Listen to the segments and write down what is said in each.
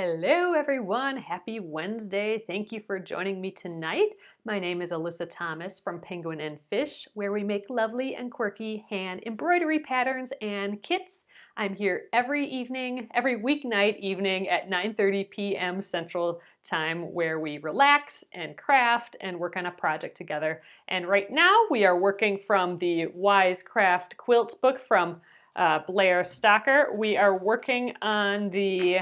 Hello everyone, happy Wednesday. Thank you for joining me tonight. My name is Alyssa Thomas from Penguin and Fish, where we make lovely and quirky hand embroidery patterns and kits. I'm here every weeknight evening at 9:30 p.m. Central Time, where we relax and craft and work on a project together. And right now we are working from the Wise Craft Quilts book from Blair Stocker. We are working on the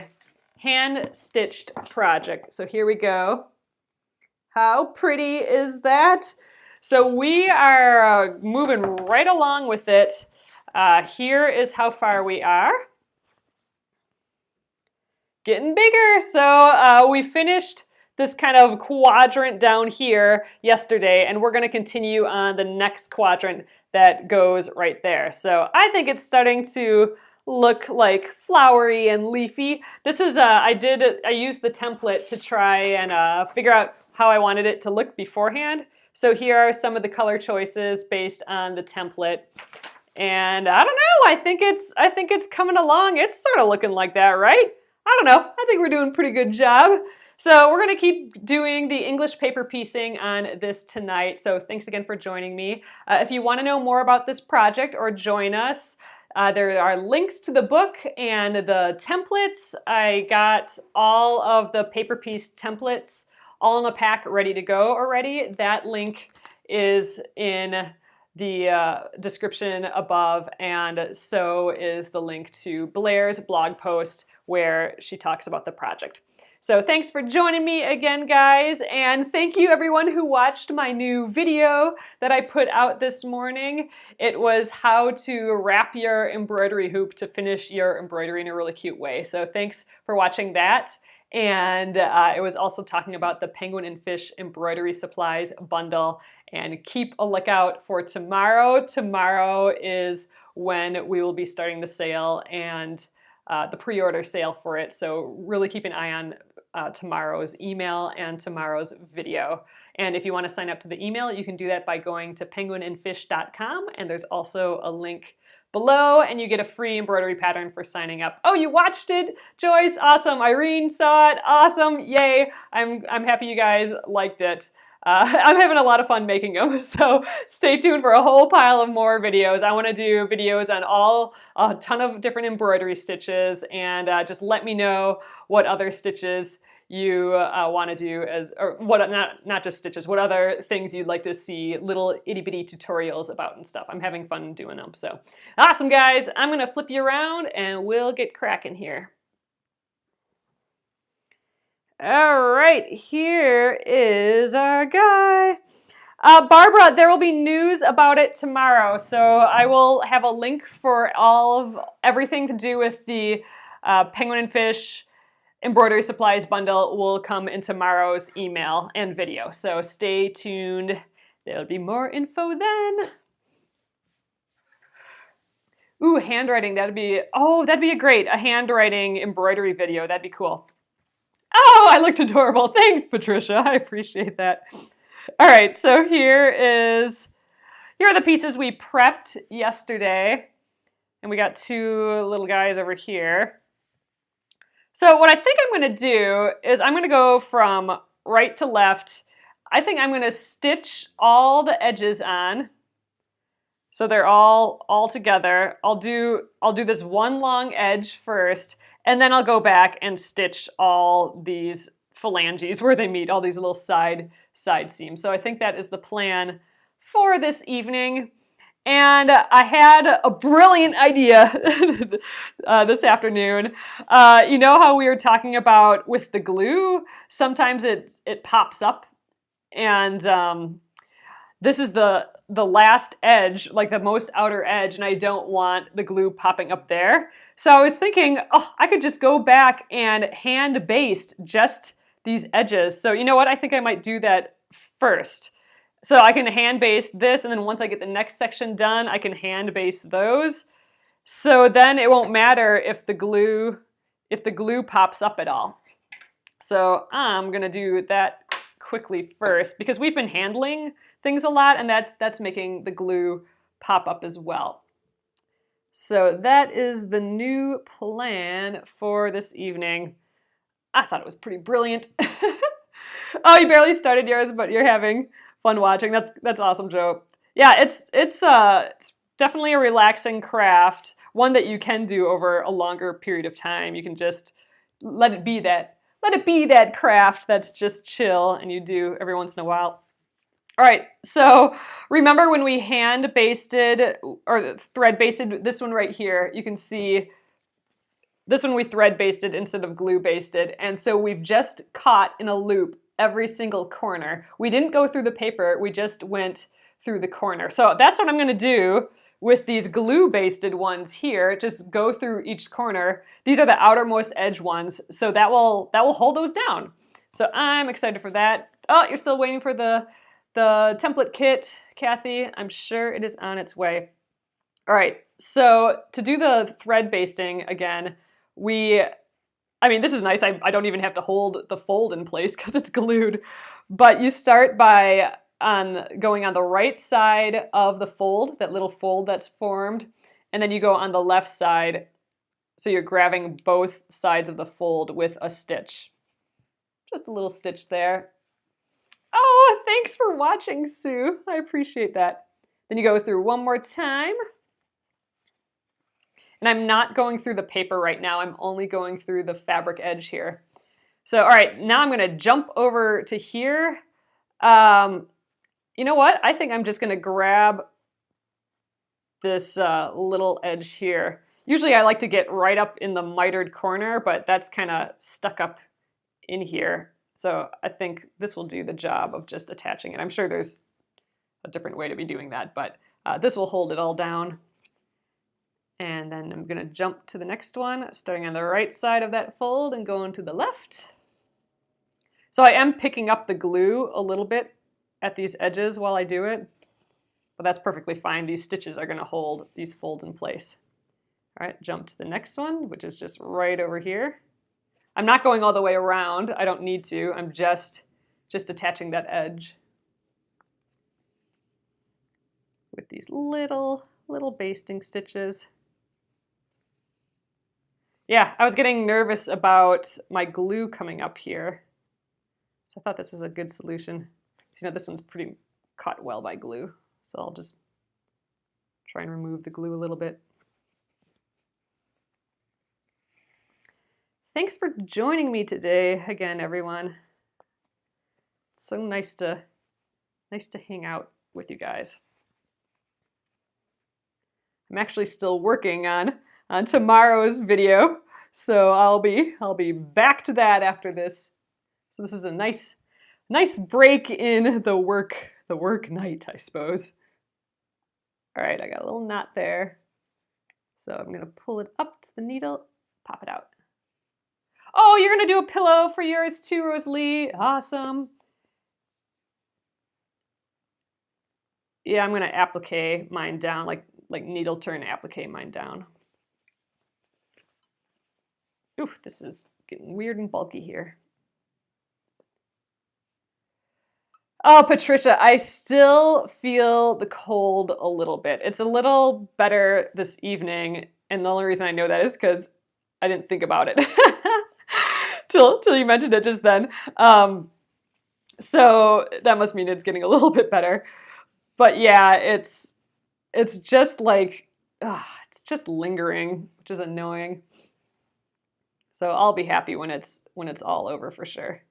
hand-stitched project. So here we go. How pretty is that? So we are moving right along with it. Here is how far we are. Getting bigger. So we finished this kind of quadrant down here yesterday, and we're going to continue on the next quadrant that goes right there. So I think it's starting to look like flowery and leafy. This is I used the template to try and figure out how I wanted it to look beforehand. So here are some of the color choices based on the template. And I don't know, I think it's coming along. It's sort of looking like that, right? I don't know. I think we're doing a pretty good job. So we're going to keep doing the English paper piecing on this tonight. So thanks again for joining me. If you want to know more about this project or join us, there are links to the book and the templates. I got all of the paper piece templates all in a pack ready to go already. That link is in the description above, and so is the link to Blair's blog post where she talks about the project. So thanks for joining me again, guys, and thank you everyone who watched my new video that I put out this morning. It was how to wrap your embroidery hoop to finish your embroidery in a really cute way. So thanks for watching that. And it was also talking about the Penguin and Fish Embroidery Supplies Bundle. And keep a lookout for tomorrow. Tomorrow is when we will be starting the sale and the pre-order sale for it. So really keep an eye on tomorrow's email and tomorrow's video. And if you want to sign up to the email, you can do that by going to penguinandfish.com, and there's also a link below, and you get a free embroidery pattern for signing up. Oh, you watched it, Joyce? Awesome. Irene saw it. Awesome. Yay. I'm happy you guys liked it. I'm having a lot of fun making them, so stay tuned for a whole pile of more videos. I want to do videos on a ton of different embroidery stitches, and just let me know what other stitches you want to do, or what, not just stitches, what other things you'd like to see little itty bitty tutorials about and stuff. I'm having fun doing them. So awesome, guys. I'm going to flip you around and we'll get cracking here. All right, here is our guy. Barbara, there will be news about it tomorrow, so I will have a link for everything to do with the Penguin and Fish Embroidery Supplies Bundle will come in tomorrow's email and video, so stay tuned. There'll be more info then. Ooh, handwriting, that'd be a handwriting embroidery video. That'd be cool. Oh, I looked adorable. Thanks, Patricia. I appreciate that. All right, so here are the pieces we prepped yesterday. And we got two little guys over here. So what I think I'm going to do is I'm going to go from right to left. I think I'm going to stitch all the edges on, so they're all together. I'll do this one long edge first, and then I'll go back and stitch all these phalanges where they meet, all these little side seams. So I think that is the plan for this evening. And I had a brilliant idea this afternoon. You know how we were talking about with the glue? Sometimes it pops up, and this is the last edge, like the most outer edge, and I don't want the glue popping up there. So I was thinking, oh, I could just go back and hand baste just these edges. So you know what? I think I might do that first. So I can hand baste this, and then once I get the next section done, I can hand baste those. So then it won't matter if the glue pops up at all. So I'm gonna do that quickly first because we've been handling things a lot, and that's making the glue pop up as well. So that is the new plan for this evening. I thought it was pretty brilliant. Oh, you barely started yours, but you're having fun watching. That's awesome, Joe. Yeah, it's definitely a relaxing craft, one that you can do over a longer period of time. You can just let it be that craft that's just chill and you do every once in a while. All right, so remember when we hand basted or thread basted this one right here, you can see this one we thread basted instead of glue basted, and so we've just caught in a loop every single corner. We didn't go through the paper, we just went through the corner. So that's what I'm gonna do with these glue basted ones here. Just go through each corner. These are the outermost edge ones, so that will hold those down. So I'm excited for that. Oh, you're still waiting for the template kit, Kathy. I'm sure it is on its way. All right, so to do the thread basting again, I mean, this is nice. I don't even have to hold the fold in place because it's glued. But you start by going on the right side of the fold, that little fold that's formed, and then you go on the left side. So you're grabbing both sides of the fold with a stitch. Just a little stitch there. Oh, thanks for watching, Sue. I appreciate that. Then you go through one more time. And I'm not going through the paper right now. I'm only going through the fabric edge here. So, all right, now I'm gonna jump over to here. You know what? I think I'm just gonna grab this little edge here. Usually I like to get right up in the mitered corner, but that's kind of stuck up in here. So I think this will do the job of just attaching it. I'm sure there's a different way to be doing that, but this will hold it all down. And then I'm gonna jump to the next one, starting on the right side of that fold and going to the left. So I am picking up the glue a little bit at these edges while I do it, but that's perfectly fine. These stitches are gonna hold these folds in place. All right, jump to the next one, which is just right over here. I'm not going all the way around. I don't need to. I'm just attaching that edge with these little basting stitches. Yeah, I was getting nervous about my glue coming up here. So I thought this is a good solution. So, you know, this one's pretty caught well by glue. So I'll just try and remove the glue a little bit. Thanks for joining me today again, everyone. It's so nice to hang out with you guys. I'm actually still working on tomorrow's video, so I'll be back to that after this. So this is a nice break in the work night, I suppose. All right, I got a little knot there, so I'm gonna pull it up to the needle, pop it out. Oh, you're gonna do a pillow for yours too, Rosalie. Awesome. Yeah, I'm gonna applique mine down, like needle turn applique mine down. Ooh, this is getting weird and bulky here. Oh, Patricia, I still feel the cold a little bit. It's a little better this evening, and the only reason I know that is because I didn't think about it till you mentioned it just then. So that must mean it's getting a little bit better. But yeah, it's just like, it's just lingering, which is annoying. So I'll be happy when it's all over for sure.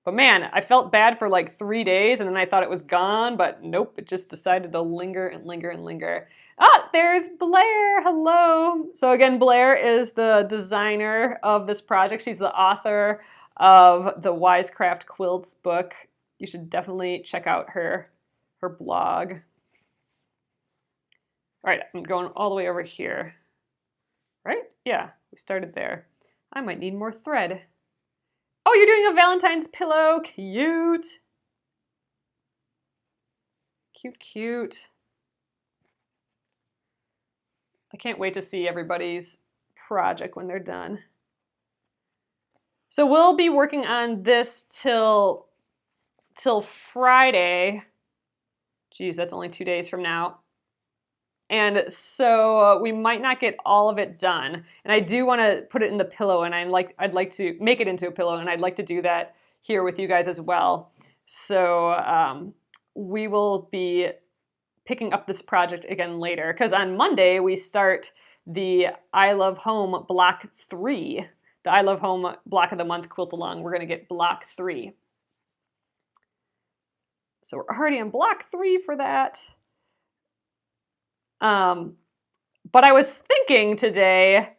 But man, I felt bad for like 3 days and then I thought it was gone, but nope, it just decided to linger and linger and linger. Ah, there's Blair, hello. So again, Blair is the designer of this project. She's the author of the Wisecraft Quilts book. You should definitely check out her blog. All right, I'm going all the way over here. Right? Yeah, we started there. I might need more thread. Oh, you're doing a Valentine's pillow. Cute. Cute, cute. I can't wait to see everybody's project when they're done. So we'll be working on this till Friday. Geez, that's only 2 days from now. And so we might not get all of it done. And I do want to put it in the pillow, and I'd like to make it into a pillow, and I'd like to do that here with you guys as well. So we will be picking up this project again later, because on Monday we start the I Love Home Block 3. The I Love Home Block of the Month quilt along. We're going to get Block 3. So we're already on Block 3 for that. But I was thinking today,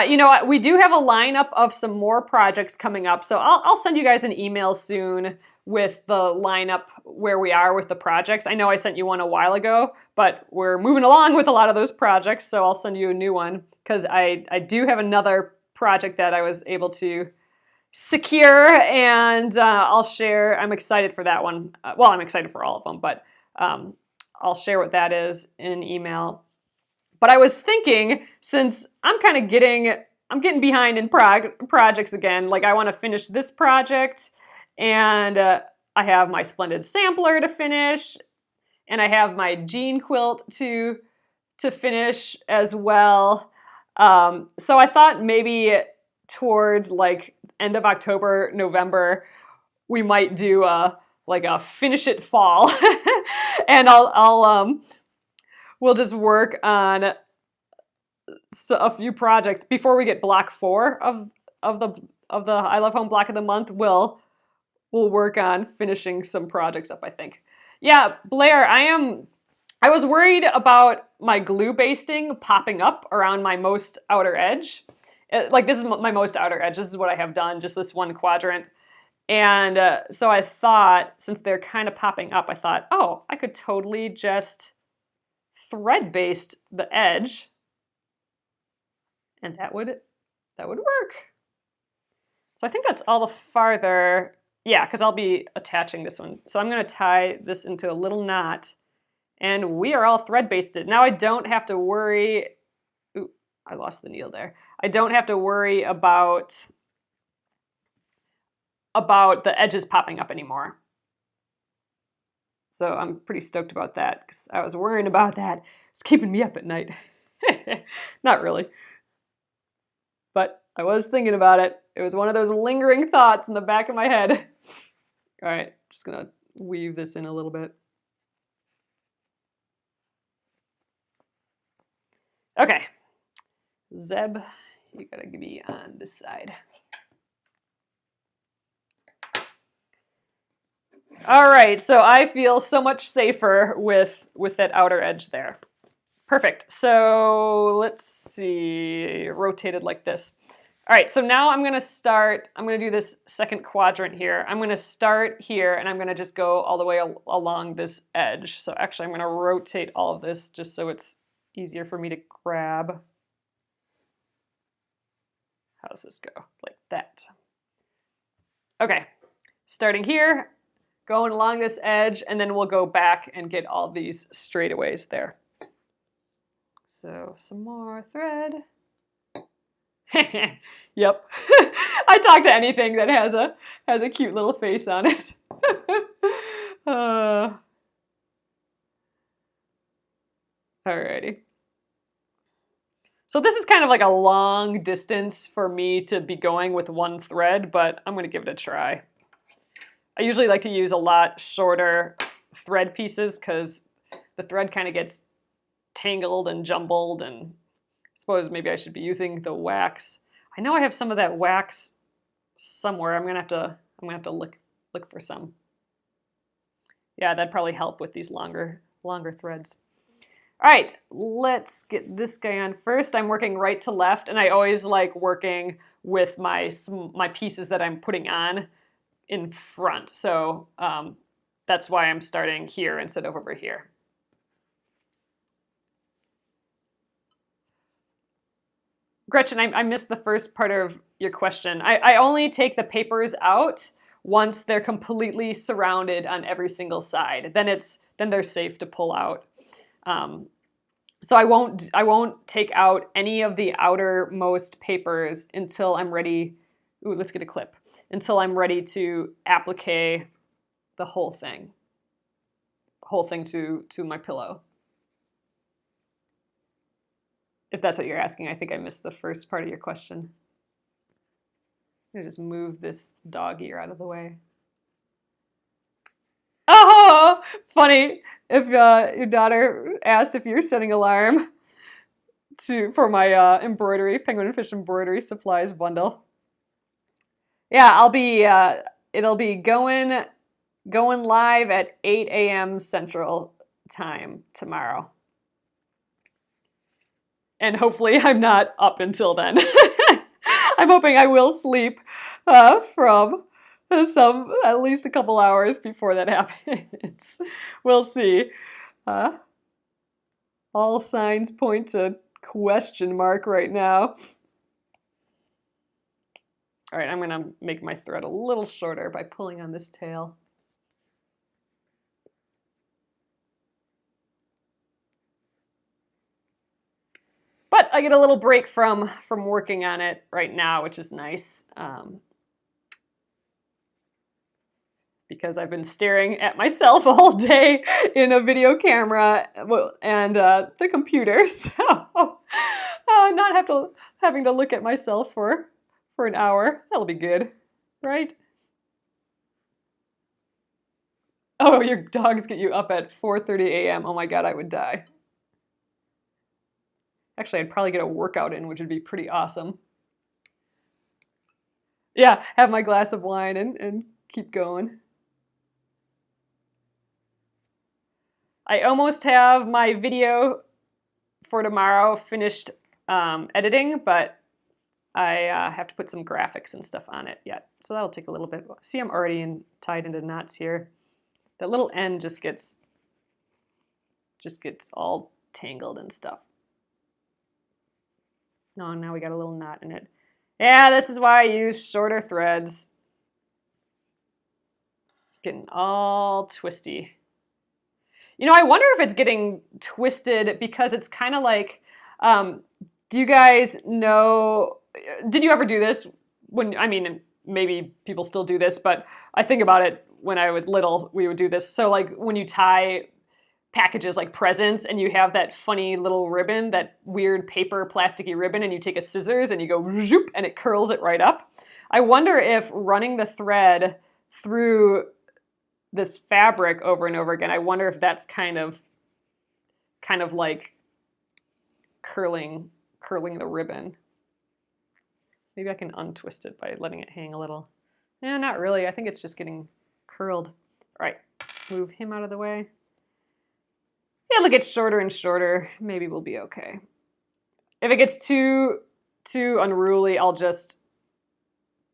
you know, we do have a lineup of some more projects coming up. So I'll send you guys an email soon with the lineup where we are with the projects. I know I sent you one a while ago, but we're moving along with a lot of those projects. So I'll send you a new one, because I do have another project that I was able to secure, and I'll share. I'm excited for that one. Well, I'm excited for all of them, but I'll share what that is in an email. But I was thinking, since I'm kind of getting behind in projects again, like I want to finish this project, and I have my Splendid Sampler to finish, and I have my jean quilt to finish as well. So I thought maybe towards like end of October, November, we might do like a finish it fall, and we'll just work on a few projects before we get Block 4 of the I Love Home Block of the Month. We'll work on finishing some projects up, I think. Yeah, Blair, I was worried about my glue basting popping up around my most outer edge. Like, this is my most outer edge. This is what I have done, just this one quadrant. And so I thought, since they're kind of popping up, I thought, oh, I could totally just thread baste the edge, and that would work. So I think that's all the farther, yeah, because I'll be attaching this one. So I'm going to tie this into a little knot, and we are all thread basted. Now I don't have to worry, ooh, I lost the needle there. I don't have to worry about the edges popping up anymore. So I'm pretty stoked about that, because I was worrying about that. It's keeping me up at night. Not really. But I was thinking about it. It was one of those lingering thoughts in the back of my head. All right, just gonna weave this in a little bit. Okay, Zeb, you gotta be on this side. All right, so I feel so much safer with that outer edge there. Perfect. So let's see, rotated like this. All right, so now I'm gonna do this second quadrant here. I'm gonna start here, and I'm gonna just go all the way along this edge. So actually I'm gonna rotate all of this just so it's easier for me to grab. How does this go? Like that. Okay, starting here, going along this edge, and then we'll go back and get all these straightaways there. So some more thread. Yep. I talk to anything that has a cute little face on it. Alrighty. So this is kind of like a long distance for me to be going with one thread, but I'm gonna give it a try. I usually like to use a lot shorter thread pieces because the thread kind of gets tangled and jumbled, and I suppose maybe I should be using the wax. I know I have some of that wax somewhere. I'm gonna have to look for some. Yeah, that'd probably help with these longer threads. All right, let's get this guy on first. I'm working right to left, and I always like working with my pieces that I'm putting on in front. So that's why I'm starting here instead of over here. Gretchen, I missed the first part of your question. I only take the papers out once they're completely surrounded on every single side. Then they're safe to pull out. So I won't take out any of the outermost papers until I'm ready. Ooh, let's get a clip. Until I'm ready to applique the whole thing to my pillow. If that's what you're asking. I think I missed the first part of your question. I'm gonna just move this dog ear out of the way. Oh, funny. If your daughter asked if you're setting alarm for my penguin and fish embroidery supplies bundle. Yeah, I'll be. It'll be going live at 8 a.m. Central Time tomorrow, and hopefully I'm not up until then. I'm hoping I will sleep from at least a couple hours before that happens. We'll see. All signs point to question mark right now. All right, I'm gonna make my thread a little shorter by pulling on this tail. But I get a little break from working on it right now, which is nice. Because I've been staring at myself all day in a video camera and the computer, so not having to look at myself for an hour. That'll be good, right? Oh, your dogs get you up at 4:30 a.m. Oh my God, I would die. Actually, I'd probably get a workout in, which would be pretty awesome. Yeah, have my glass of wine and keep going. I almost have my video for tomorrow finished editing, but I have to put some graphics and stuff on it yet. So that'll take a little bit. See, I'm already tied into knots here. That little end just gets all tangled and stuff. No, now we got a little knot in it. Yeah, this is why I use shorter threads. Getting all twisty. You know, I wonder if it's getting twisted because it's kind of like, do you guys know, did you ever do this? I mean, maybe people still do this, but I think about it when I was little, we would do this. So like when you tie packages like presents and you have that funny little ribbon, that weird paper plasticky ribbon, and you take a scissors and you go zoop and it curls it right up. I wonder if running the thread through this fabric over and over again, I wonder if that's kind of like curling the ribbon. Maybe I can untwist it by letting it hang a little. Eh, not really. I think it's just getting curled. All right, move him out of the way. It'll get shorter and shorter. Maybe we'll be okay. If it gets too unruly, I'll just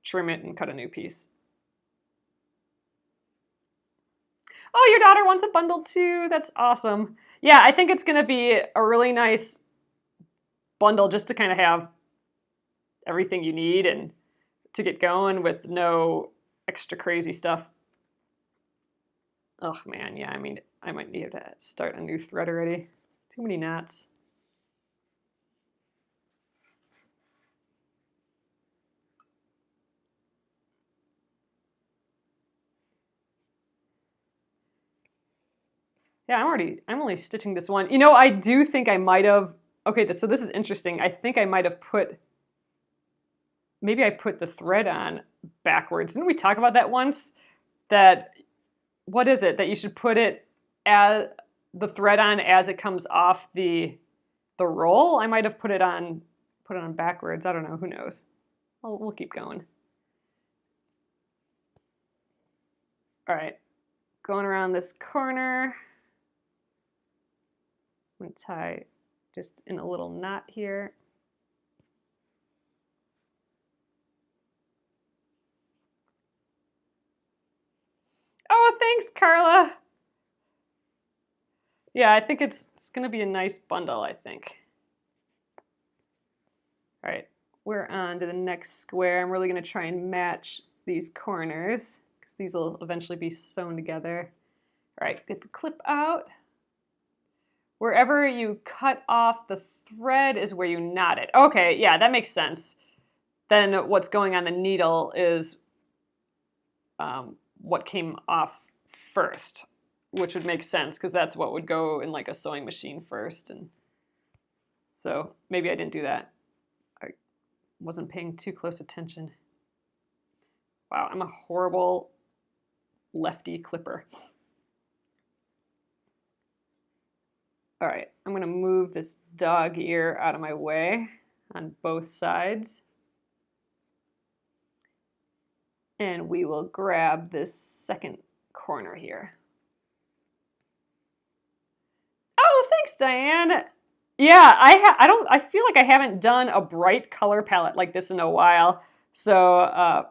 trim it and cut a new piece. Oh, your daughter wants a bundle too. That's awesome. Yeah, I think it's gonna be a really nice bundle just to kind of have everything you need and to get going with no extra crazy stuff. Oh man, yeah, I mean, I might need to start a new thread already. Too many knots. Yeah, I'm only stitching this one. You know, I do think I might have, okay, so this is interesting. I think I might have maybe I put the thread on backwards. Didn't we talk about that once? What is it? That you should put the thread on as it comes off the roll? I might have put it on backwards. I don't know, who knows? We'll keep going. All right, going around this corner. I'm gonna tie just in a little knot here. Oh, thanks, Carla. Yeah, I think it's gonna be a nice bundle, I think. All right, we're on to the next square. I'm really gonna try and match these corners because these will eventually be sewn together. All right, get the clip out. Wherever you cut off the thread is where you knot it. Okay, yeah, that makes sense. Then what's going on the needle is what came off first, which would make sense because that's what would go in like a sewing machine first. And So maybe I didn't do that. I wasn't paying too close attention. Wow, I'm a horrible lefty clipper. All right, I'm gonna move this dog ear out of my way on both sides. And we will grab this second corner here. Oh, thanks, Diane. Yeah, I feel like I haven't done a bright color palette like this in a while. So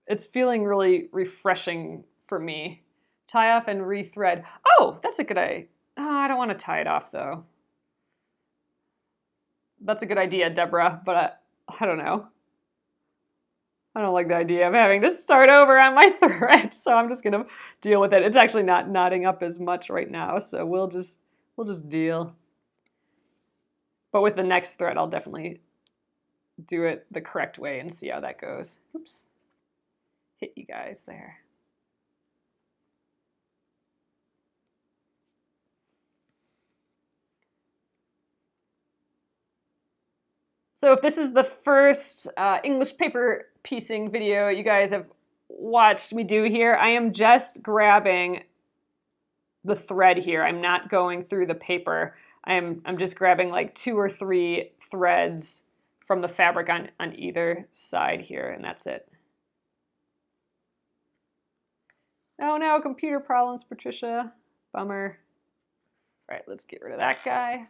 it's feeling really refreshing for me. Tie off and rethread. Oh, that's a good idea. Oh, I don't want to tie it off though. That's a good idea, Deborah, but I don't know. I don't like the idea of having to start over on my thread, so I'm just gonna deal with it. It's actually not knotting up as much right now, so we'll just deal. But with the next thread, I'll definitely do it the correct way and see how that goes. Oops, hit you guys there. So if this is the first English paper piecing video you guys have watched me do here, I am just grabbing the thread here. I'm not going through the paper. I'm just grabbing like 2 or 3 threads from the fabric on either side here, and that's it. Oh no, computer problems, Patricia. Bummer. All right, let's get rid of that guy.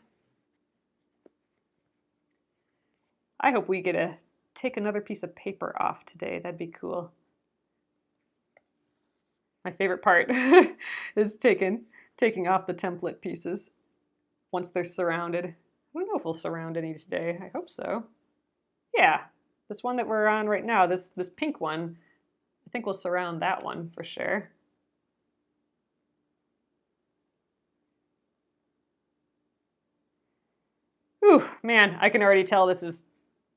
I hope we get to take another piece of paper off today. That'd be cool. My favorite part is taking off the template pieces once they're surrounded. I don't know if we'll surround any today. I hope so. Yeah, this one that we're on right now, this pink one, I think we'll surround that one for sure. Ooh, man, I can already tell this is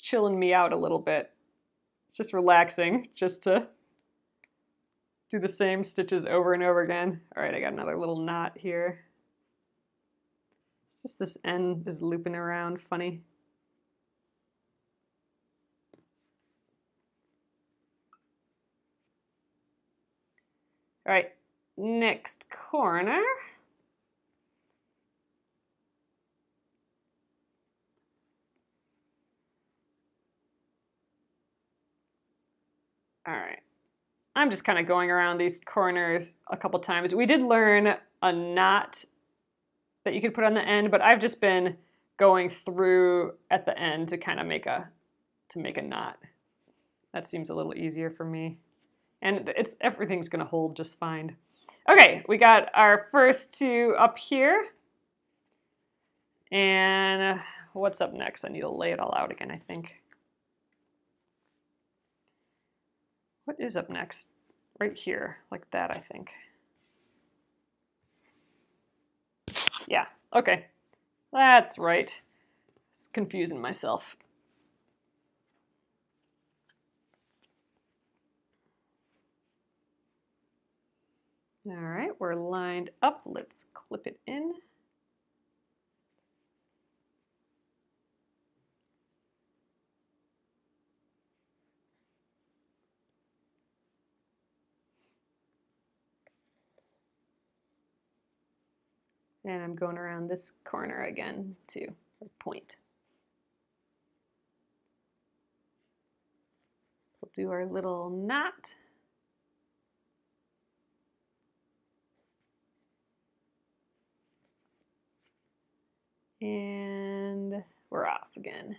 chilling me out a little bit. It's just relaxing just to do the same stitches over and over again. All right, I got another little knot here. It's just this end is looping around funny. All right, next corner. All right, I'm just kind of going around these corners a couple times. We did learn a knot that you could put on the end, but I've just been going through at the end to kind of make a knot. That seems a little easier for me. And everything's gonna hold just fine. Okay, we got our first 2 up here. And what's up next? I need to lay it all out again, I think. What is up next? Right here, like that, I think. Yeah, okay. That's right. It's confusing myself. All right, we're lined up. Let's clip it in. And I'm going around this corner again to point. We'll do our little knot. And we're off again.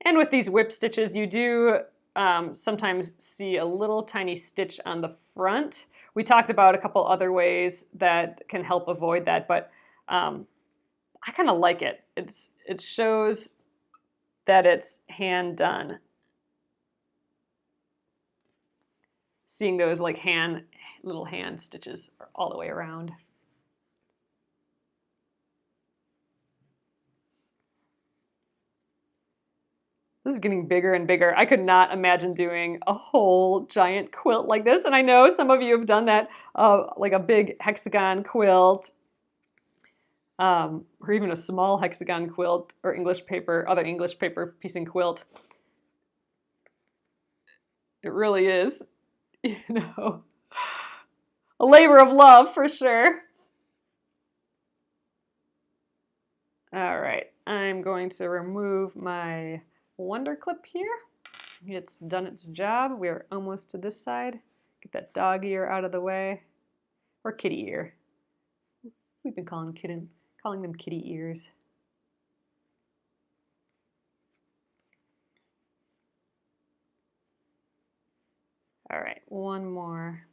And with these whip stitches, you do sometimes see a little tiny stitch on the front. We talked about a couple other ways that can help avoid that, but I kind of like it. It shows that it's hand done. Seeing those like little hand stitches all the way around. This is getting bigger and bigger. I could not imagine doing a whole giant quilt like this. And I know some of you have done that, like a big hexagon quilt, or even a small hexagon quilt, or English paper, other English paper piecing quilt. It really is, you know, a labor of love for sure. All right, I'm going to remove my Wonder Clip here. It's done its job. We're almost to this side. Get that dog ear out of the way, or kitty ear. We've been calling them kitty ears. All right, one more.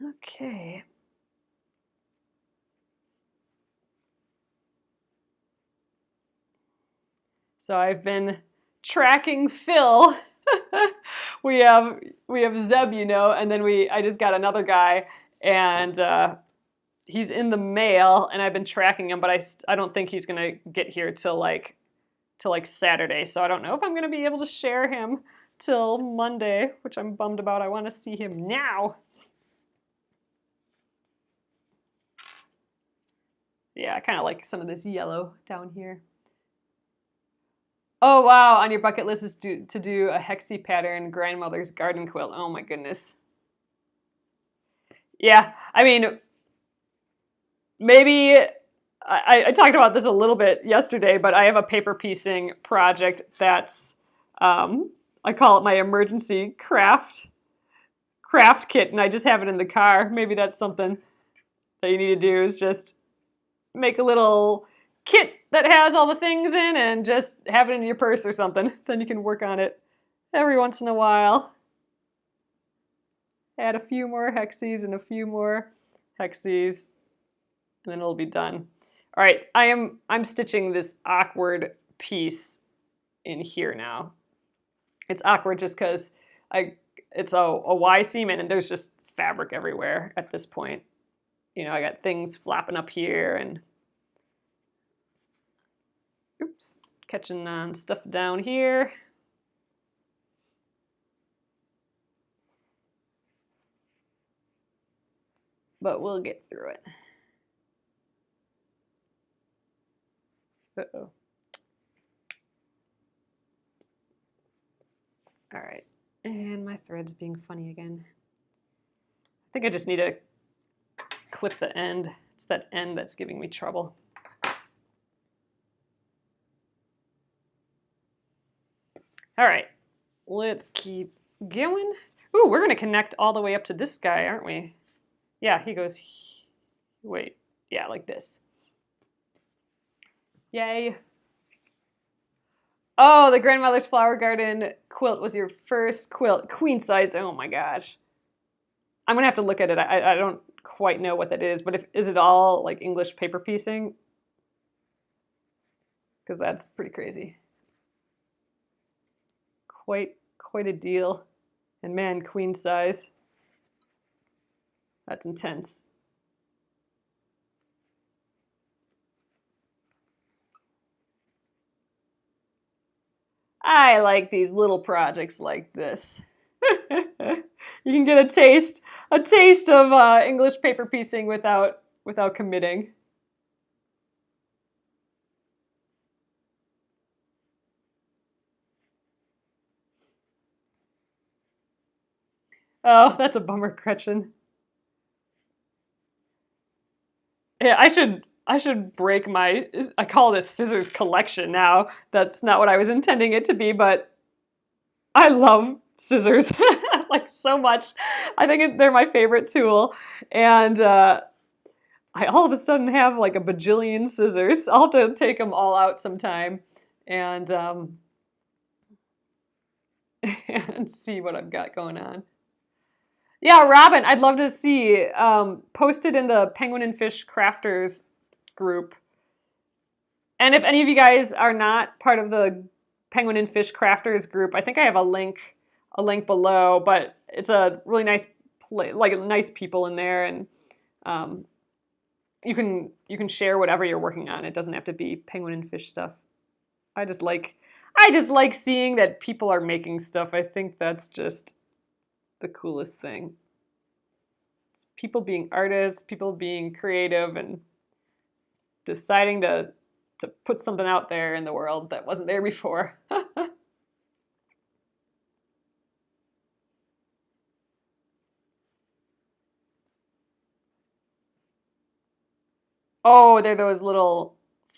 Okay. So I've been tracking Phil. we have Zeb, you know, and then I just got another guy, and he's in the mail, and I've been tracking him, but I don't think he's gonna get here till like Saturday. So I don't know if I'm gonna be able to share him till Monday, which I'm bummed about. I want to see him now. Yeah, I kind of like some of this yellow down here. Oh wow, on your bucket list is to do a hexie pattern grandmother's garden quilt. Oh my goodness. Yeah, I mean, maybe, I talked about this a little bit yesterday, but I have a paper piecing project that's, I call it my emergency craft kit, and I just have it in the car. Maybe that's something that you need to do, is just make a little kit that has all the things in and just have it in your purse or something. Then you can work on it every once in a while. Add a few more hexies and a few more hexies, and then it'll be done. All right, I'm stitching this awkward piece in here now. It's awkward just because it's a Y seam and there's just fabric everywhere at this point. You know, I got things flapping up here and oops, catching on stuff down here. But we'll get through it. Uh-oh. All right, and my thread's being funny again. I think I just need to clip the end. It's that end that's giving me trouble. All right, let's keep going. Ooh, we're gonna connect all the way up to this guy, aren't we? Yeah, he goes, wait, yeah, like this. Yay. Oh, the Grandmother's Flower Garden quilt was your first quilt. Queen size, oh my gosh. I'm gonna have to look at it. I don't quite know what that is, but is it all like English paper piecing? Because that's pretty crazy. Quite a deal. And man, queen size. That's intense. I like these little projects like this. You can get a taste of English paper piecing without committing. Oh, that's a bummer, Gretchen. Yeah, I should break my, I call it a scissors collection now. That's not what I was intending it to be, but I love scissors like so much. I think they're my favorite tool. And I all of a sudden have like a bajillion scissors. I'll have to take them all out sometime and and see what I've got going on. Yeah, Robin, I'd love to see. Posted in the Penguin and Fish Crafters group. And if any of you guys are not part of the Penguin and Fish Crafters group, I think I have a link below, but it's a really nice like nice people in there, and you can share whatever you're working on. It doesn't have to be penguin and fish stuff. I just like seeing that people are making stuff. I think that's just the coolest thing. It's people being artists, people being creative, and deciding to put something out there in the world that wasn't there before. Oh, they're those little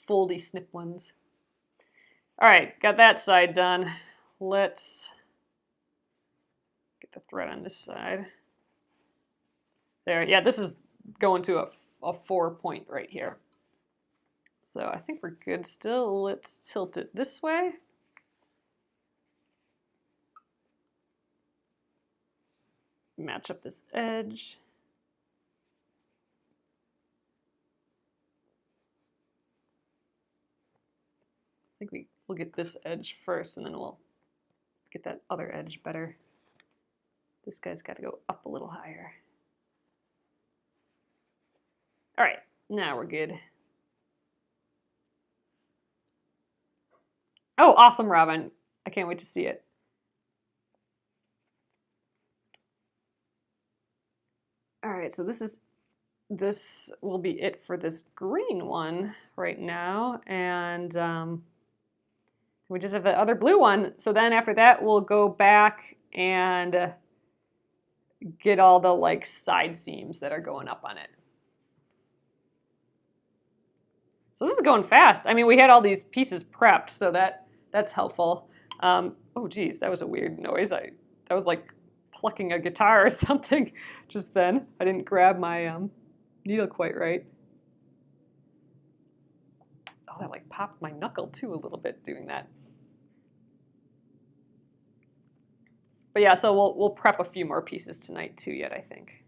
foldy snip ones. All right, got that side done. Let's get the thread on this side. There, yeah, this is going to a 4-point right here. So I think we're good still. Let's tilt it this way. Match up this edge. I think we'll get this edge first, and then we'll get that other edge better. This guy's got to go up a little higher. All right, now we're good. Oh, awesome, Robin. I can't wait to see it. All right, so this will be it for this green one right now, and we just have the other blue one. So then after that, we'll go back and get all the like side seams that are going up on it. So this is going fast. I mean, we had all these pieces prepped, so that's helpful. Oh geez, that was a weird noise. That was like plucking a guitar or something just then. I didn't grab my needle quite right. Oh, that like popped my knuckle too a little bit doing that. But yeah, so we'll prep a few more pieces tonight too yet, I think.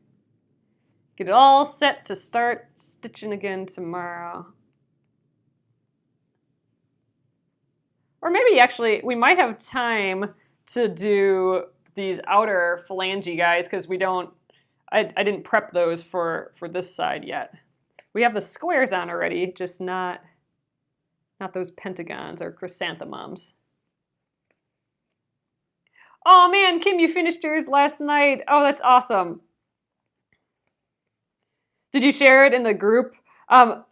Get it all set to start stitching again tomorrow. Or maybe actually we might have time to do these outer phalange guys because I didn't prep those for this side yet. We have the squares on already, just not those pentagons or chrysanthemums. Oh man, Kim, you finished yours last night. Oh, that's awesome. Did you share it in the group? I've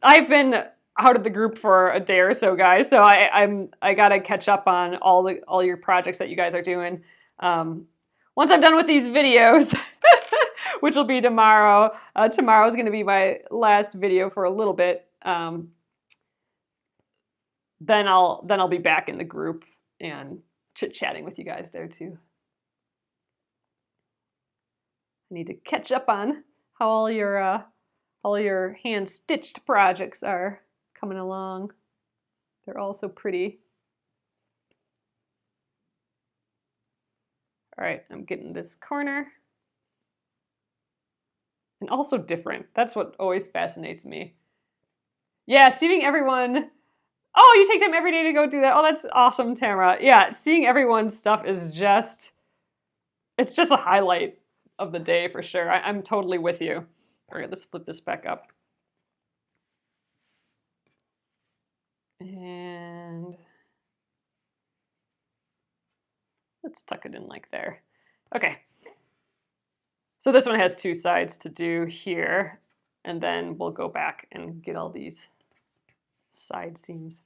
been out of the group for a day or so, guys, so I gotta catch up on all your projects that you guys are doing. Once I'm done with these videos, which will be tomorrow. Tomorrow is going to be my last video for a little bit. Then I'll be back in the group and chit-chatting with you guys there too. I need to catch up on how all your hand-stitched projects are coming along. They're all so pretty. All right, I'm getting this corner. And also different. That's what always fascinates me. Yeah, seeing everyone. Oh, you take time every day to go do that. Oh, that's awesome, Tamara. Yeah, seeing everyone's stuff is it's just a highlight of the day for sure. I'm totally with you. All right, let's flip this back up. And let's tuck it in like there. Okay. So this one has two sides to do here, and then we'll go back and get all these side seams.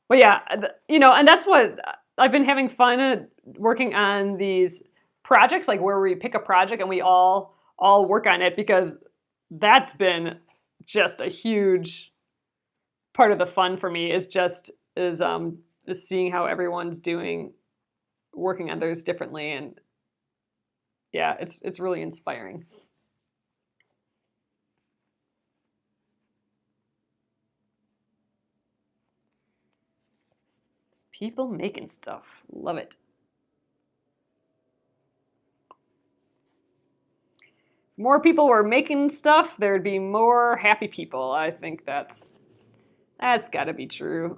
But yeah, and that's what I've been having fun working on these projects, like where we pick a project and we all work on it, because that's been just a huge part of the fun for me is seeing how everyone's working on theirs differently, and yeah, it's really inspiring. People making stuff, love it. If more people were making stuff, there'd be more happy people. I think that's got to be true.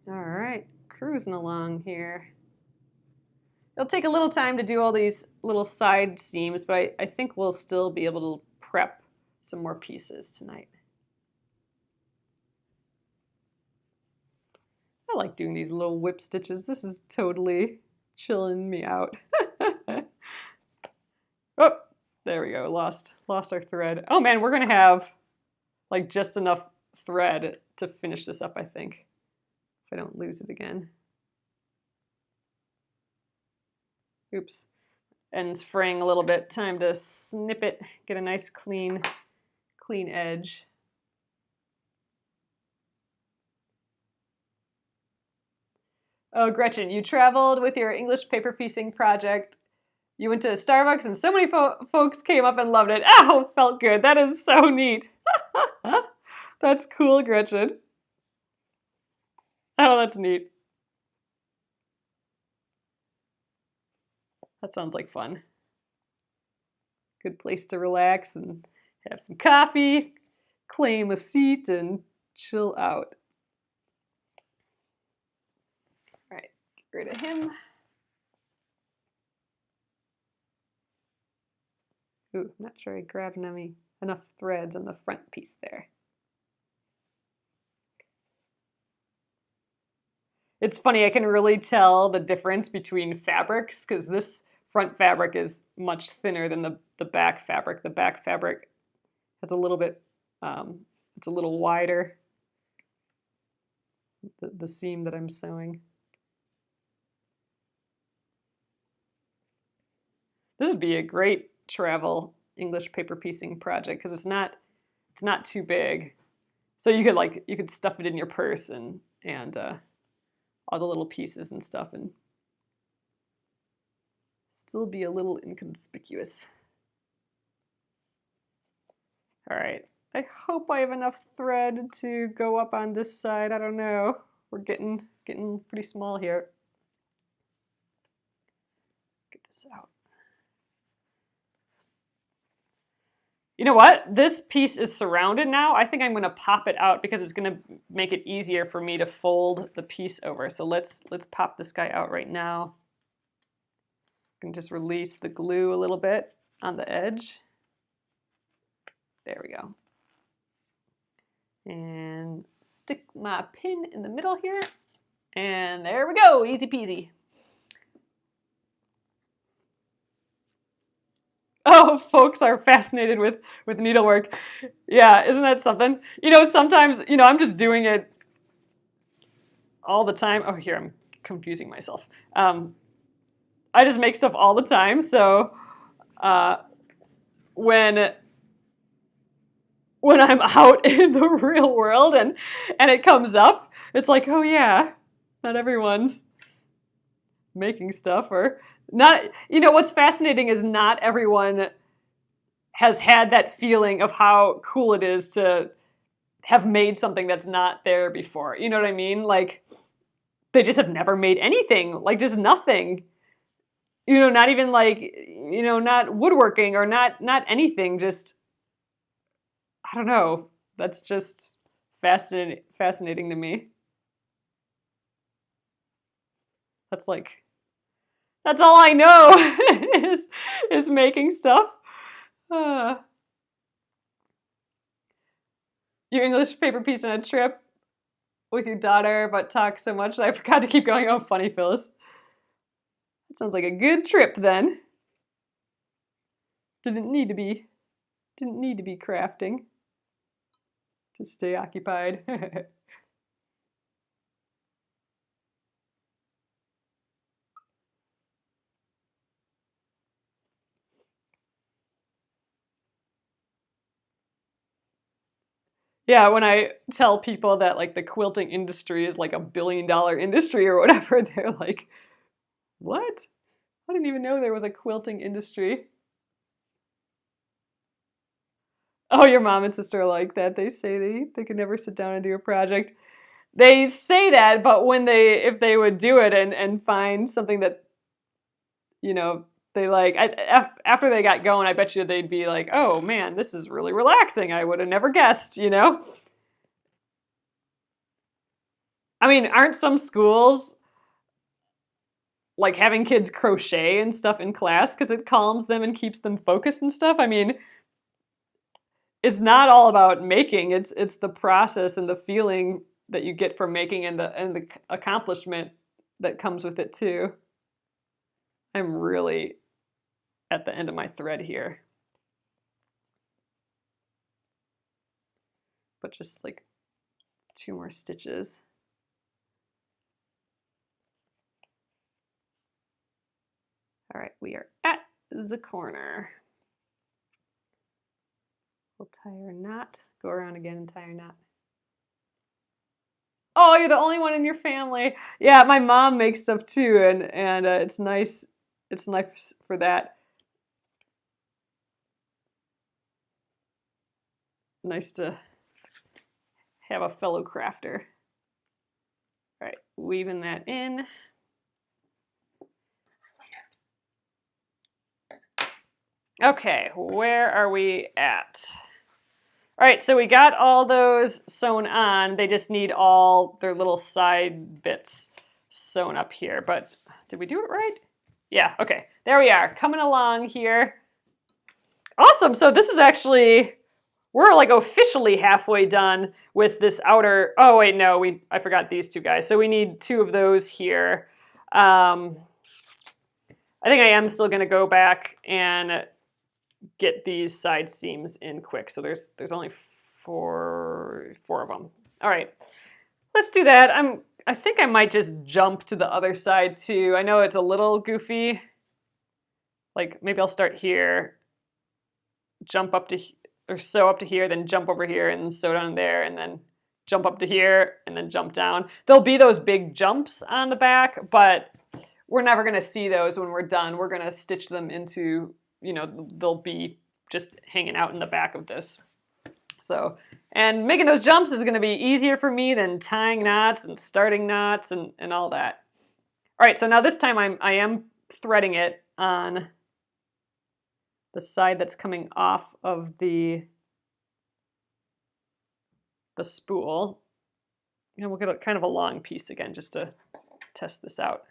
All right, cruising along here. It'll take a little time to do all these little side seams, but I think we'll still be able to prep some more pieces tonight. I like doing these little whip stitches. This is totally chilling me out. Oh, there we go. Lost our thread. Oh man, we're gonna have like just enough thread to finish this up, I think, if I don't lose it again. Oops. Ends fraying a little bit. Time to snip it, get a nice clean edge. Oh, Gretchen, you traveled with your English paper piecing project. You went to Starbucks and so many folks came up and loved it. Ow, felt good. That is so neat. That's cool, Gretchen. Oh, that's neat. That sounds like fun. Good place to relax and have some coffee, claim a seat, and chill out. All right, get rid of him. Ooh, I'm not sure I grabbed enough threads on the front piece there. It's funny, I can really tell the difference between fabrics because this front fabric is much thinner than the back fabric. The back fabric has a little bit, it's a little wider, the seam that I'm sewing. This would be a great travel English paper piecing project because it's not too big. So you could stuff it in your purse and all the little pieces and stuff and still be a little inconspicuous. All right, I hope I have enough thread to go up on this side. I don't know. We're getting pretty small here. Get this out. You know what? This piece is surrounded now. I think I'm going to pop it out because it's going to make it easier for me to fold the piece over. So let's pop this guy out right now. I can just release the glue a little bit on the edge. There we go. And stick my pin in the middle here. And there we go, easy peasy. Oh, folks are fascinated with needlework. Yeah, isn't that something? You know, sometimes, you know, I'm just doing it all the time. Oh, here, I'm confusing myself. I just make stuff all the time. So when I'm out in the real world and it comes up, it's like, oh yeah, not everyone's making stuff or not. You know, what's fascinating is not everyone has had that feeling of how cool it is to have made something that's not there before. You know what I mean? Like, they just have never made anything, like just nothing. You know, not even like, you know, not woodworking or not anything, just, I don't know. That's just fascinating to me. That's all I know is making stuff. Your English paper piece on a trip with your daughter, but talk so much that I forgot to keep going. Oh, funny, Phyllis. That sounds like a good trip then. Didn't need to be crafting to stay occupied. Yeah, when I tell people that like the quilting industry is like $1 billion industry or whatever, they're like, what? I didn't even know there was a quilting industry. Oh, your mom and sister are like that. They say they could never sit down and do a project. They say that, but if they would do it and find something that, you know, they like, after they got going, I bet you they'd be like, oh man, this is really relaxing. I would have never guessed, you know? I mean, aren't some schools like having kids crochet and stuff in class because it calms them and keeps them focused and stuff? I mean, it's not all about making. It's the process and the feeling that you get from making and the accomplishment that comes with it too. I'm really at the end of my thread here. But just like 2 more stitches. All right, we are at the corner. We'll tie our knot, go around again and tie our knot. Oh, you're the only one in your family. Yeah, my mom makes stuff too, and it's nice. It's nice for that. Nice to have a fellow crafter. All right, weaving that in. Okay, where are we at? All right, so we got all those sewn on. They just need all their little side bits sewn up here. But did we do it right? Yeah, okay. There we are, coming along here. Awesome, so this is actually, we're like officially halfway done with this outer, oh wait, no, I forgot these 2 guys. So we need 2 of those here. I think I am still gonna go back and get these side seams in quick. So there's only four of them. All right, let's do that. I think I might just jump to the other side too. I know it's a little goofy. Like maybe I'll start here, jump up to, or sew up to here, then jump over here and sew down there, and then jump up to here and then jump down. There'll be those big jumps on the back, but we're never gonna see those when we're done. We're gonna stitch them into, you know, they'll be just hanging out in the back of this. So, and making those jumps is gonna be easier for me than tying knots and starting knots and all that. All right, so now this time I am threading it on the side that's coming off of the spool. And we'll get kind of a long piece again just to test this out.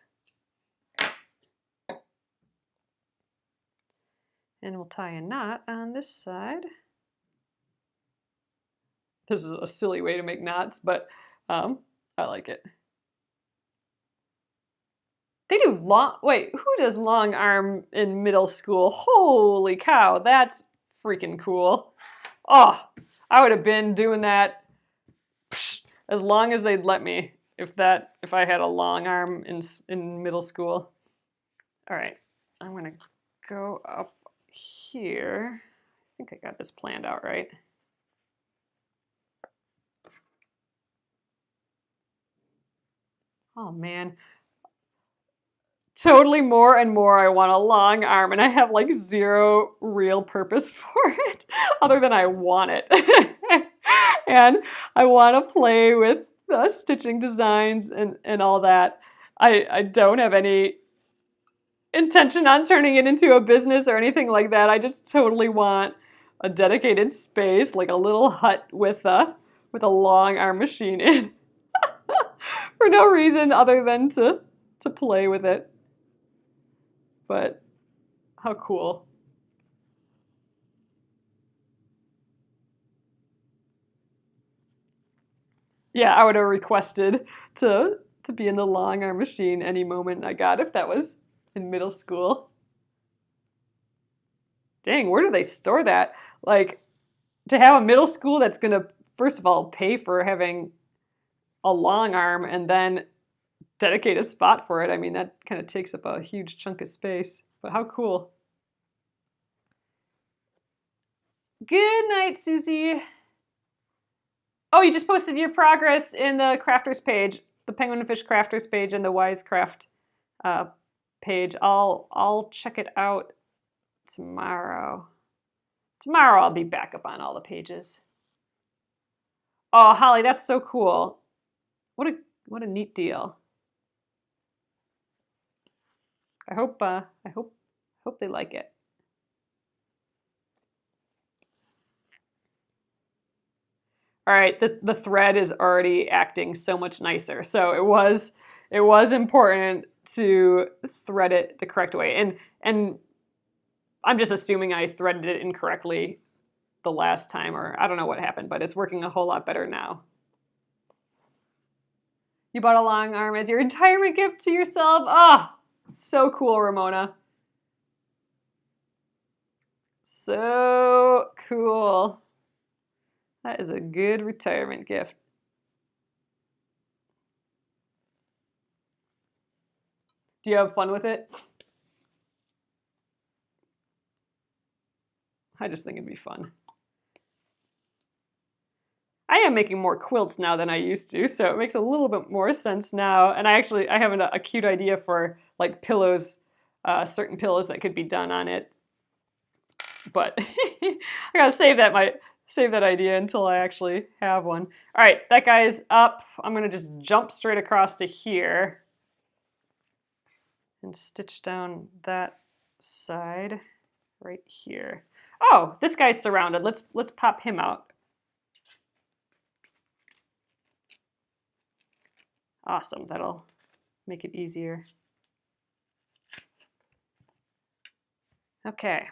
And we'll tie a knot on this side. This is a silly way to make knots, but I like it. They do long, wait, who does long arm in middle school? Holy cow, that's freaking cool. Oh, I would have been doing that as long as they'd let me if I had a long arm in middle school. All right, I'm gonna go up here. I think I got this planned out right. Oh man. Totally more and more I want a long arm, and I have like 0 real purpose for it other than I want it. And I want to play with stitching designs and all that. I don't have any intention on turning it into a business or anything like that. I just totally want a dedicated space, like a little hut with a long arm machine in for no reason other than to play with it. But how cool. Yeah, I would have requested to be in the long arm machine any moment I got if that was in middle school. Dang, where do they store that? Like, to have a middle school that's gonna, first of all, pay for having a long arm and then dedicate a spot for it. I mean, that kind of takes up a huge chunk of space, but how cool. Good night, Susie. Oh, you just posted your progress in the crafters page, the Penguin and Fish crafters page and the Wisecraft page. I'll check it out tomorrow. Tomorrow I'll be back up on all the pages. Oh, Holly, that's so cool. What a neat deal. I hope they like it. All right, the thread is already acting so much nicer. So it was important to thread it the correct way. And I'm just assuming I threaded it incorrectly the last time, or I don't know what happened, but it's working a whole lot better now. You bought a long arm as your retirement gift to yourself? Ah, oh, so cool, Ramona. So cool. That is a good retirement gift. Do you have fun with it? I just think it'd be fun. I am making more quilts now than I used to, so it makes a little bit more sense now. And I have a cute idea for like pillows, certain pillows that could be done on it. But I gotta save that idea until I actually have one. All right, that guy's up. I'm gonna just jump straight across to here and stitch down that side right here. Oh, this guy's surrounded. Let's pop him out. Awesome, that'll make it easier. Okay.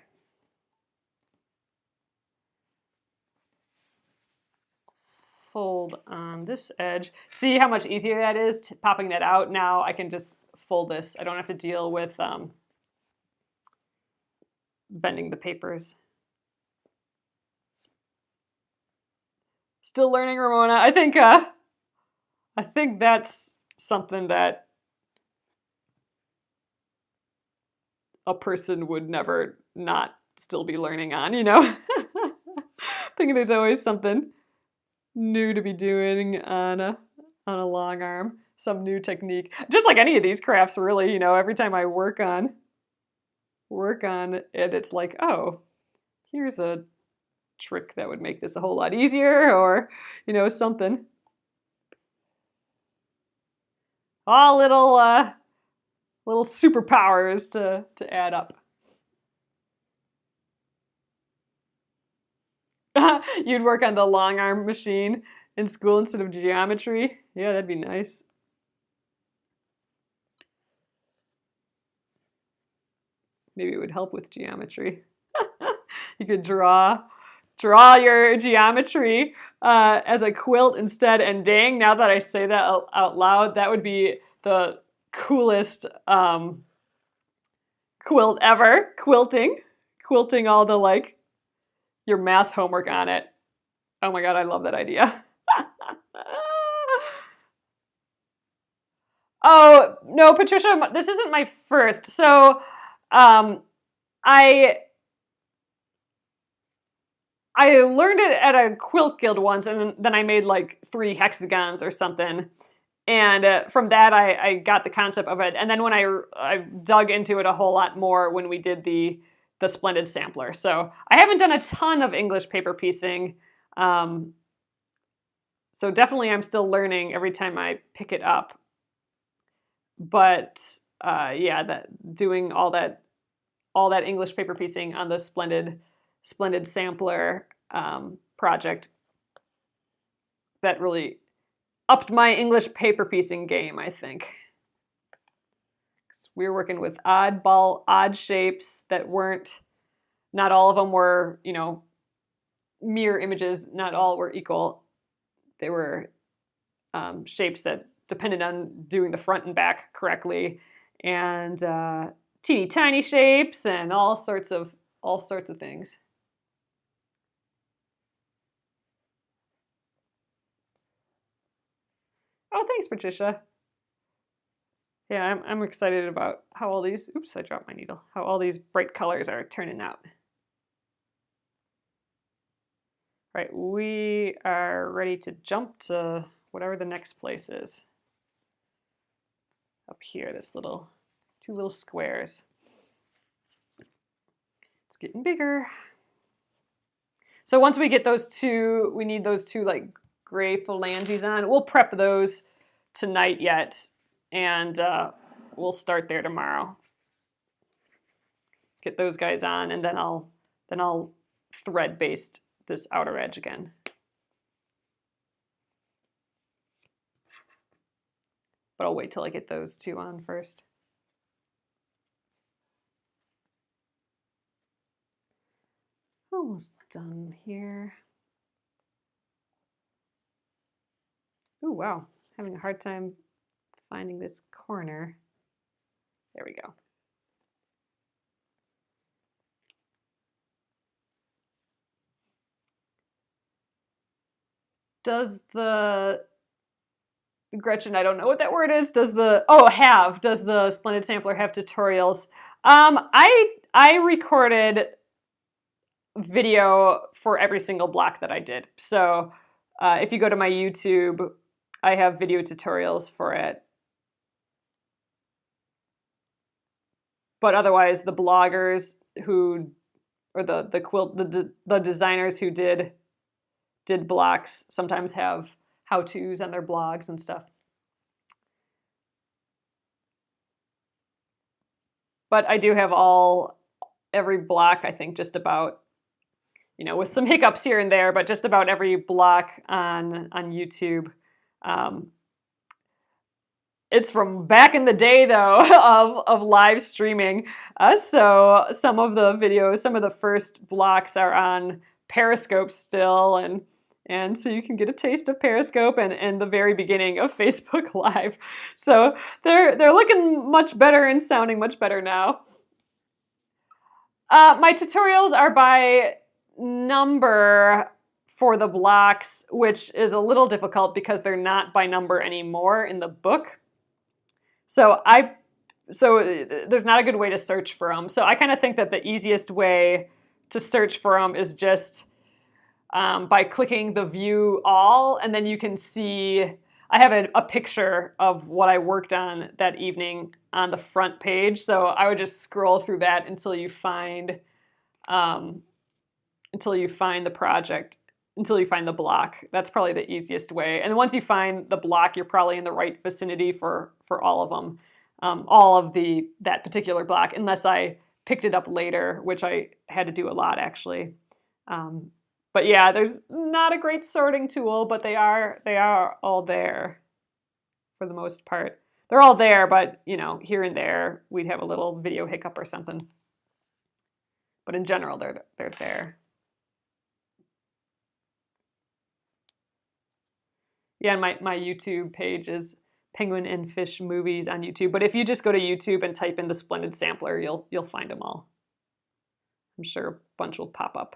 Fold on this edge. See how much easier that is, popping that out? Now I can just fold this. I don't have to deal with bending the papers. Still learning, Ramona. I think that's something that a person would never not still be learning on, you know? I think there's always something new to be doing on a long arm, some new technique. Just like any of these crafts, really, you know, every time I work on it, it's like, oh, here's a trick that would make this a whole lot easier, or, you know, something. All little superpowers to add up. You'd work on the long arm machine in school instead of geometry? Yeah, that'd be nice. Maybe it would help with geometry. You could draw your geometry as a quilt instead, and dang, now that I say that out loud, that would be the coolest quilt ever. Quilting all the, like, your math homework on it. Oh my god, I love that idea. Oh, no, Patricia, this isn't my first. So, I learned it at a quilt guild once, and then I made like 3 hexagons or something. And from that, I got the concept of it. And then when I dug into it a whole lot more when we did the Splendid Sampler. So I haven't done a ton of English paper piecing. So definitely I'm still learning every time I pick it up. But yeah, doing all that English paper piecing on the Splendid Sampler project, that really upped my English paper piecing game, I think. We were working with odd shapes that not all of them were, you know, mirror images. Not all were equal. They were shapes that depended on doing the front and back correctly, and teeny tiny shapes and all sorts of things. Oh, thanks, Patricia. Yeah, I'm excited about how all these, oops, I dropped my needle, how all these bright colors are turning out. All right, we are ready to jump to whatever the next place is. Up here, this 2 little squares. It's getting bigger. So once we get those 2, we need those 2 like gray phalanges on. We'll prep those tonight yet, and we'll start there tomorrow. Get those guys on, and then I'll thread baste this outer edge again. but I'll wait till I get those two on first. Almost done here. Oh, wow. Having a hard time finding this corner. There we go. Does the Gretchen, I don't know what that word is. Does the does the Splendid Sampler have tutorials? I recorded video for every single block that I did. So if you go to my YouTube, I have video tutorials for it. But otherwise, the bloggers who, or the designers who did blocks sometimes have how-tos on their blogs and stuff. But I do have every block, I think, just about, you know, with some hiccups here and there, but just about every block on YouTube. It's from back in the day, though, of live streaming. So some of the videos, some of the first blocks are on Periscope still, and so you can get a taste of Periscope and the very beginning of Facebook Live. So they're looking much better and sounding much better now. My tutorials are by number for the blocks, which is a little difficult because they're not by number anymore in the book. So there's not a good way to search for them. So I kind of think that the easiest way to search for them is just by clicking the view all, and then you can see, I have a picture of what I worked on that evening on the front page. So I would just scroll through that until you find the project, until you find the block. That's probably the easiest way. And once you find the block, you're probably in the right vicinity for all of them, all of that particular block, unless I picked it up later, which I had to do a lot actually. But yeah, there's not a great sorting tool, but they are all there for the most part. They're all there, but you know, here and there we'd have a little video hiccup or something. But in general, they're there. Yeah, and my YouTube page is Penguin and Fish Movies on YouTube. But if you just go to YouTube and type in the Splendid Sampler, you'll find them all. I'm sure a bunch will pop up.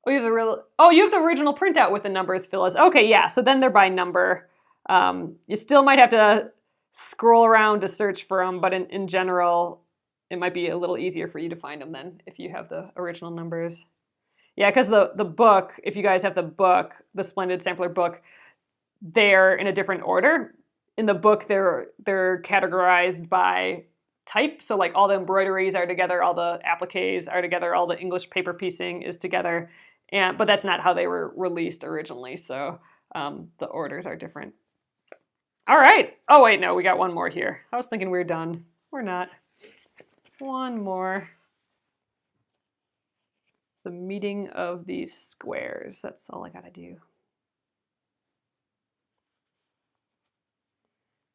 Oh, you have the original printout with the numbers, Phyllis. Okay, yeah, so then they're by number. You still might have to scroll around to search for them, but in general, it might be a little easier for you to find them then if you have the original numbers. Yeah, because the book, if you guys have the book, the Splendid Sampler book, they're in a different order. In the book, they're categorized by type. So like all the embroideries are together, all the appliques are together, all the English paper piecing is together. But that's not how they were released originally. So the orders are different. All right. Oh, wait, no, we got one more here. I was thinking we were done. We're not. One more. The meeting of these squares. That's all I got to do.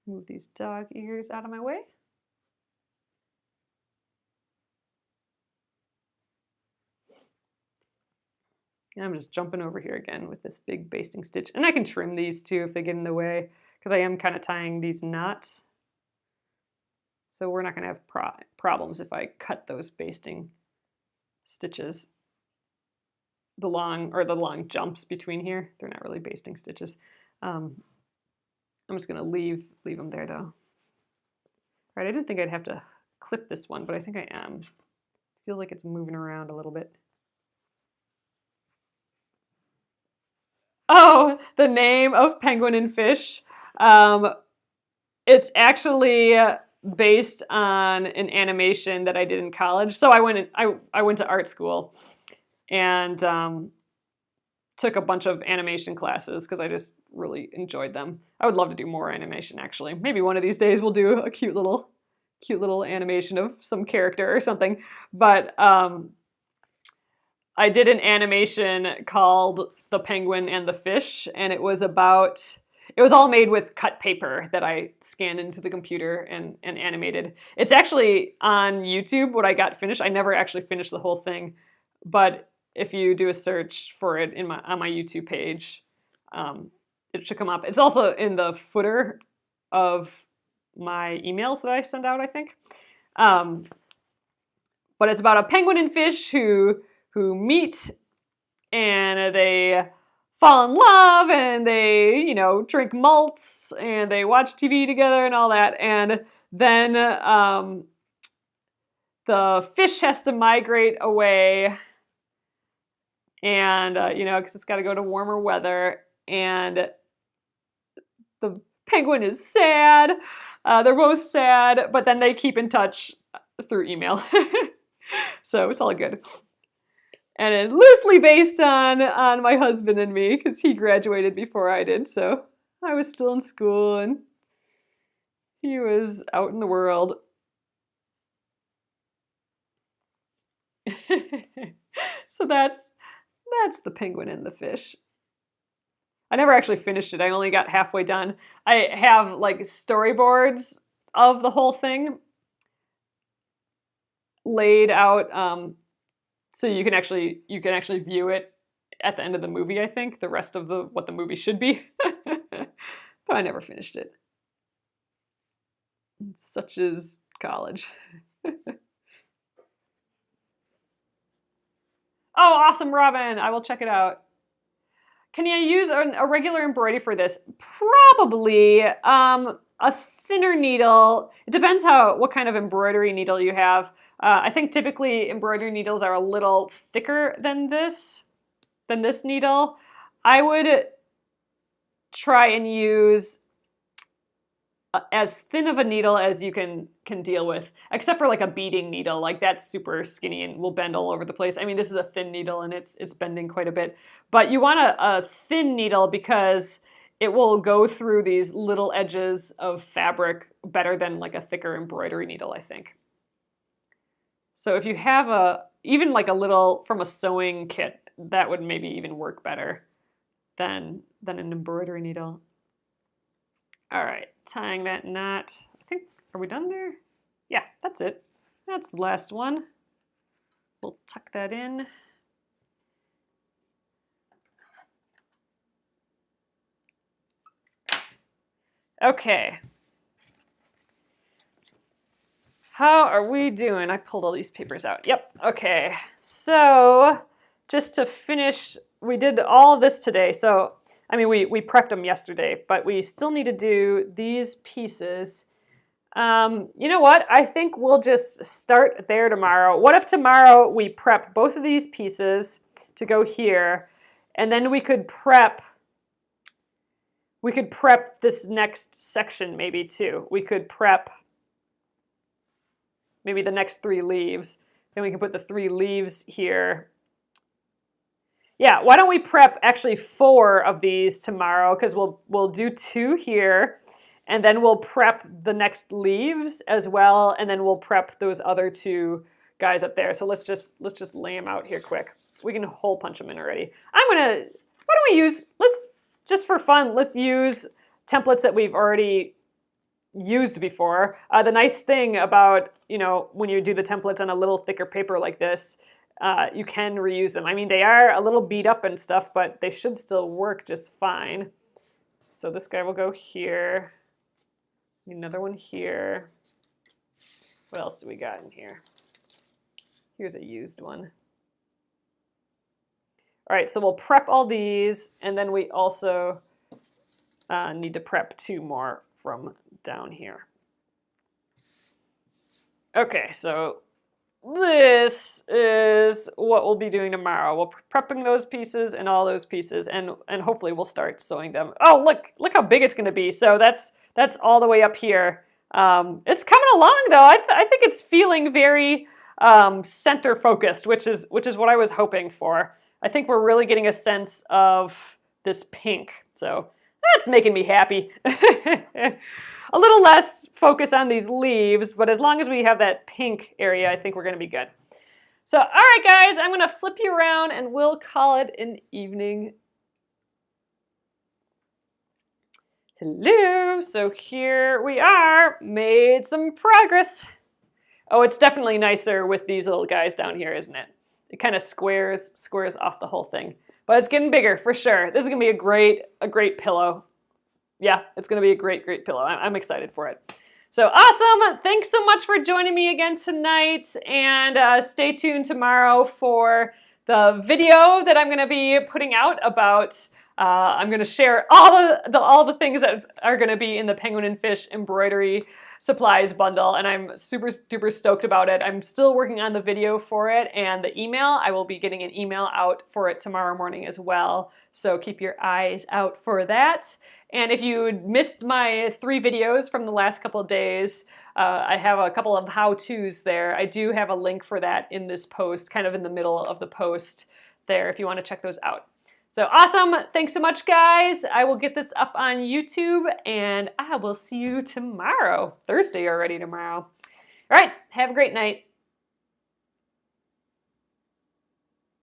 Move these dog ears out of my way. And I'm just jumping over here again with this big basting stitch. And I can trim these too if they get in the way, because I am kind of tying these knots. So we're not going to have problems if I cut those basting stitches. The long jumps between here. They're not really basting stitches. I'm just going to leave them there though. All right, I didn't think I'd have to clip this one, but I think I am. Feels like it's moving around a little bit. Oh, the name of Penguin and Fish. It's actually based on an animation that I did in college. So I went to art school and took a bunch of animation classes because I just really enjoyed them. I would love to do more animation actually. Maybe one of these days we'll do a cute little animation of some character or something. But I did an animation called the penguin and the fish, and it was all made with cut paper that I scanned into the computer and animated. It's actually on YouTube what I got finished. I never actually finished the whole thing, but if you do a search for it on my YouTube page, it should come up. It's also in the footer of my emails that I send out, I think. But it's about a penguin and fish who meet, and they fall in love, and they, you know, drink malts, and they watch TV together and all that. And then the fish has to migrate away, and, you know, because it's got to go to warmer weather. And the penguin is sad. They're both sad, but then they keep in touch through email. So it's all good. And it's loosely based on my husband and me, because he graduated before I did. So I was still in school and he was out in the world. So that's the penguin and the fish. I never actually finished it. I only got halfway done. I have like storyboards of the whole thing laid out, so you can actually view it at the end of the movie, I think, the rest of what the movie should be. But I never finished it. Such is college. Oh, awesome, Robin. I will check it out. Can you use a regular embroidery for this? Probably. A thinner needle. It depends what kind of embroidery needle you have. I think typically embroidery needles are a little thicker than this needle. I would try and use as thin of a needle as you can deal with, except for like a beading needle. Like that's super skinny and will bend all over the place. I mean, this is a thin needle and it's bending quite a bit. But you want a thin needle because it will go through these little edges of fabric better than like a thicker embroidery needle, I think. So if you have even like a little from a sewing kit, that would maybe even work better than an embroidery needle. All right, tying that knot. I think, are we done there? Yeah, that's it. That's the last one. We'll tuck that in. Okay. How are we doing? I pulled all these papers out. Yep, okay. So just to finish, we did all of this today. So, I mean, we prepped them yesterday, but we still need to do these pieces. You know what? I think we'll just start there tomorrow. What if tomorrow we prep both of these pieces to go here, and then we could prep this next section maybe too. We could prep maybe the next 3 leaves. Then we can put the 3 leaves here. Yeah, why don't we prep actually 4 of these tomorrow, because we'll do 2 here, and then we'll prep the next leaves as well, and then we'll prep those other 2 guys up there. So let's just lay them out here quick. We can hole punch them in already. Just for fun, let's use templates that we've already used before. The nice thing about, you know, when you do the templates on a little thicker paper like this, you can reuse them. I mean, they are a little beat up and stuff, but they should still work just fine. So this guy will go here. Another one here. What else do we got in here? Here's a used one. All right, so we'll prep all these, and then we also need to prep 2 more from down here. Okay, so this is what we'll be doing tomorrow. We'll be prepping those pieces and all those pieces, and hopefully we'll start sewing them. Oh, look how big it's going to be. So that's all the way up here. It's coming along though. I think it's feeling very center focused, which is what I was hoping for. I think we're really getting a sense of this pink, so that's making me happy. A little less focus on these leaves, but as long as we have that pink area, I think we're going to be good. So, all right, guys, I'm going to flip you around, and we'll call it an evening Hello, so here we are, made some progress. Oh, it's definitely nicer with these little guys down here, isn't it? It kind of squares off the whole thing. But it's getting bigger for sure. This is gonna be a great pillow. Yeah, it's gonna be a great pillow. I'm excited for it. So awesome, thanks so much for joining me again tonight, and stay tuned tomorrow for the video that I'm gonna be putting out about I'm going to share all the things that are going to be in the Penguin and Fish Embroidery Supplies Bundle, and I'm super duper stoked about it. I'm still working on the video for it, and the email, I will be getting an email out for it tomorrow morning as well, so keep your eyes out for that. And if you missed my 3 videos from the last couple of days, I have a couple of how-tos there. I do have a link for that in this post, kind of in the middle of the post there, if you want to check those out. So awesome. Thanks so much, guys. I will get this up on YouTube, and I will see you tomorrow. Thursday already tomorrow. All right. Have a great night.